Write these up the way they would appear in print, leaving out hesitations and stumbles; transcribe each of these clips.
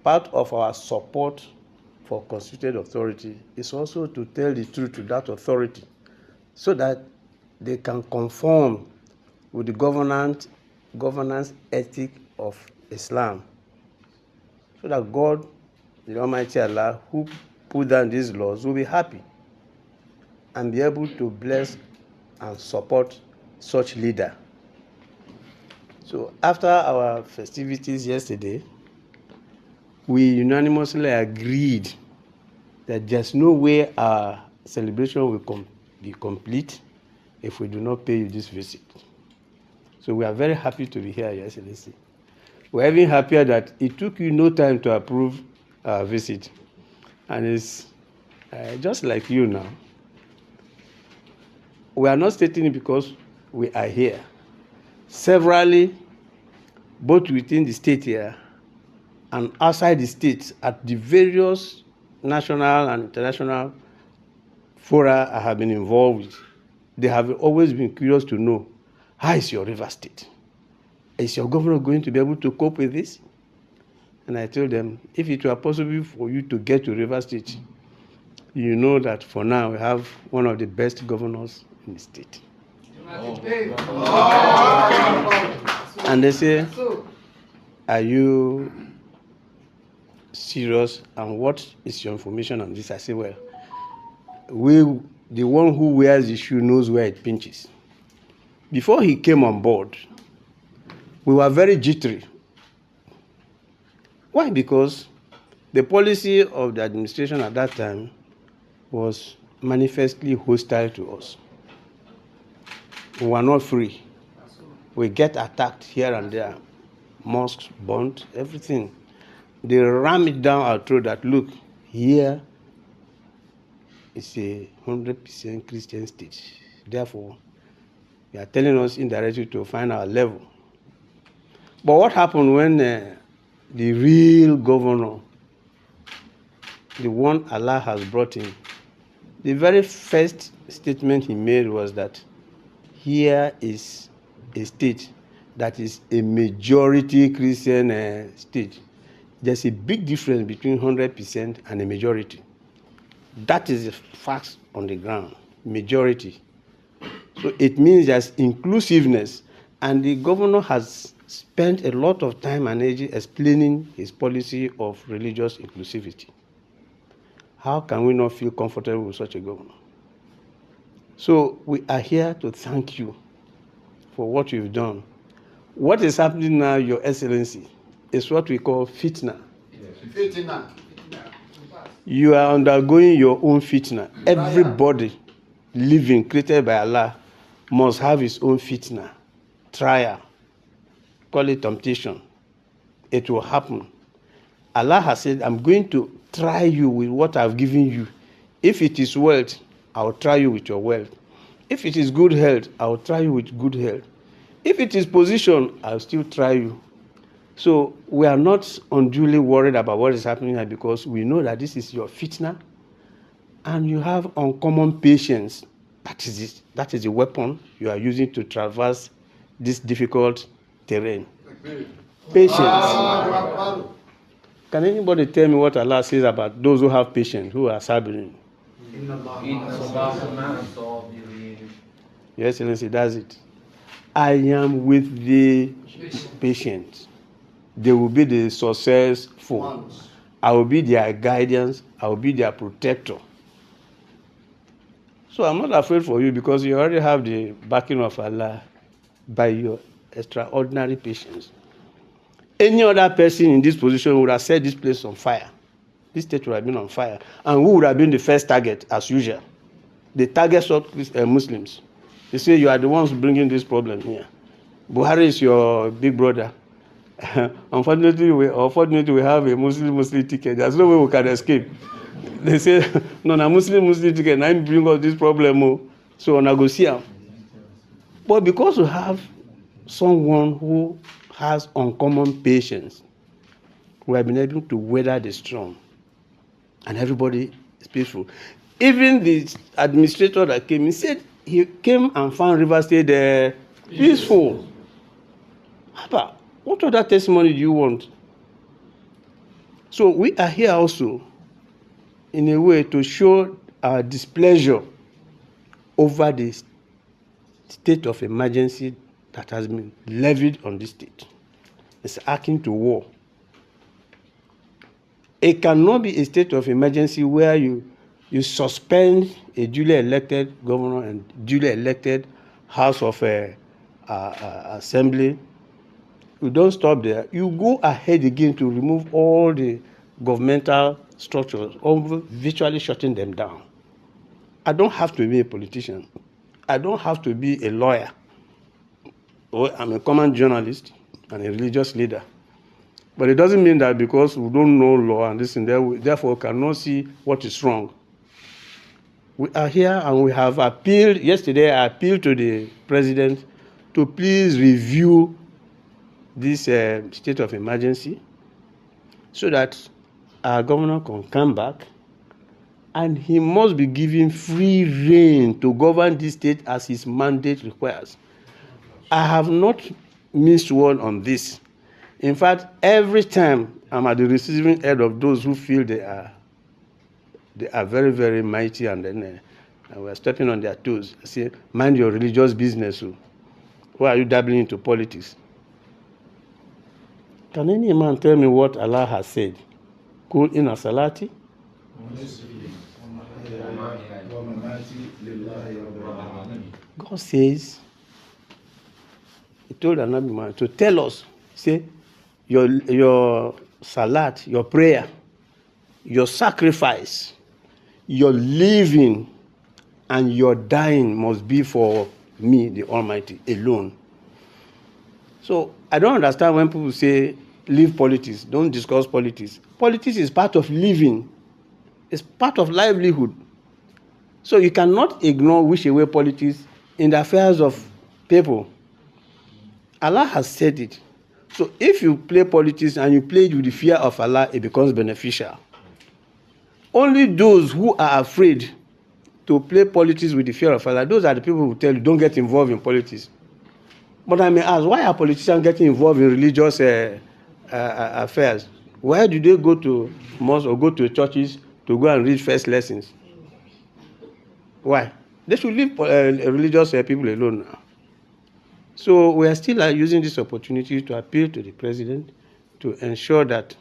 Part of our support for constituted authority is also to tell the truth to that authority so that they can conform with the governance ethic of Islam. So that God, the Almighty Allah, who put down these laws, will be happy and be able to bless and support such leader. So after our festivities yesterday, we unanimously agreed that there's no way our celebration will be complete if we do not pay you this visit. So we are very happy to be here, Your Excellency. We're even happier that it took you no time to approve our visit. And it's just like you now. We are not stating it because we are here. Severally, both within the state here and outside the state, at the various national and international fora I have been involved with, they have always been curious to know, how is your River State? Is your governor going to be able to cope with this? And I told them, if it were possible for you to get to River State, you know that for now we have one of the best governors in the state. And they say, are you serious? And what is your information on this? I say, well, the one who wears the shoe knows where it pinches. Before he came on board, we were very jittery. Why? Because the policy of the administration at that time was manifestly hostile to us. We were not free. We get attacked here and there. Mosques burnt, everything. They ram it down our throat that, look, here is a 100% Christian state. Therefore, they are telling us indirectly to find our level. But what happened when the real governor, the one Allah has brought in, the very first statement he made was that here is a state that is a majority Christian state. There's a big difference between 100% and a majority. That is the facts on the ground, majority. So it means there's inclusiveness, and the governor has spent a lot of time and energy explaining his policy of religious inclusivity. How can we not feel comfortable with such a governor? So we are here to thank you for what you've done. What is happening now, Your Excellency, is what we call fitna. Yes. Fitna. You are undergoing your own fitna. Everybody living, created by Allah, must have his own fitna, trial, call it temptation. It will happen. Allah has said, I'm going to try you with what I've given you. If it is wealth, I'll try you with your wealth. If it is good health, I'll try you with good health. If it is position, I'll still try you. So we are not unduly worried about what is happening here because we know that this is your fitna and you have uncommon patience. That is it. That is the weapon you are using to traverse this difficult terrain. Patience. Can anybody tell me what Allah says about those who have patience, who are sabering? Your Excellency, that's it. I am with the patient. They will be the successful. I will be their guidance. I will be their protector. So I'm not afraid for you because you already have the backing of Allah by your extraordinary patience. Any other person in this position would have set this place on fire. This state would have been on fire. And who would have been the first target, as usual? The target of Muslims. They say you are the ones bringing this problem here. Buhari is your big brother. Unfortunately, we have a Muslim ticket. There's no way we can escape. They say, no, Muslim ticket, and I bring all this problem. So I go see him. But because we have someone who has uncommon patience, we have been able to weather the storm. And everybody is peaceful. Even the administrator that came, he said he came and found River State peaceful. Papa, what other testimony do you want? So we are here also in a way to show our displeasure over the state of emergency that has been levied on this state. It's akin to war. It cannot be a state of emergency where you suspend a duly elected governor and duly elected House of Assembly. You don't stop there. You go ahead again to remove all the governmental structures, virtually shutting them down. I don't have to be a politician. I don't have to be a lawyer. I'm a common journalist and a religious leader. But it doesn't mean that because we don't know law and this and that, we therefore cannot see what is wrong. We are here and we have appealed. Yesterday, I appealed to the president to please review this state of emergency so that our governor can come back, and he must be given free rein to govern this state as his mandate requires. I have not missed word on this. In fact, every time I'm at the receiving end of those who feel they are very, very mighty, and then we're stepping on their toes. I say, mind your religious business. Why are you dabbling into politics? Can any man tell me what Allah has said? Kul inna salati. God says, He told Nnamdi Kanu to tell us, say, your salat, your prayer, your sacrifice, your living, and your dying must be for me, the Almighty, alone. So I don't understand when people say, leave politics, don't discuss politics. Politics is part of living. It's part of livelihood. So you cannot ignore, wish away politics in the affairs of people. Allah has said it. So if you play politics and you play it with the fear of Allah, it becomes beneficial. Only those who are afraid to play politics with the fear of Allah, those are the people who tell you, don't get involved in politics. But I may ask, why are politicians getting involved in religious affairs? Why do they go to mosques or go to churches to go and read first lessons? Why? They should leave religious people alone now. So we are still using this opportunity to appeal to the president to ensure that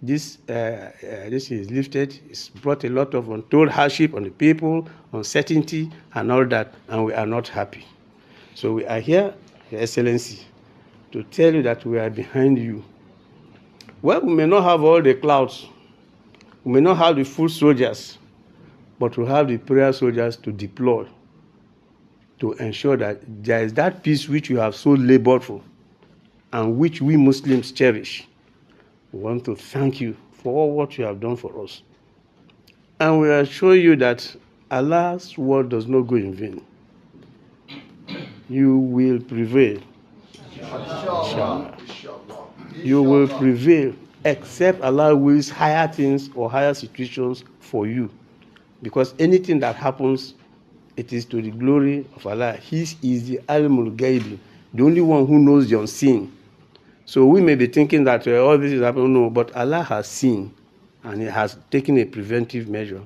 this is lifted. It's brought a lot of untold hardship on the people, uncertainty, and all that, and we are not happy. So we are here, Your Excellency, to tell you that we are behind you. Well, we may not have all the clouds, we may not have the full soldiers, but we have the prayer soldiers to deploy to ensure that there is that peace which you have so labored for and which we Muslims cherish. We want to thank you for all what you have done for us. And we assure you that Allah's word does not go in vain. You will prevail. Inshallah. You will prevail, except Allah wills higher things or higher situations for you. Because anything that happens, it is to the glory of Allah. He is the Alimul Ghaibi, the only one who knows the unseen. So we may be thinking that all this is happening, no, but Allah has seen, and He has taken a preventive measure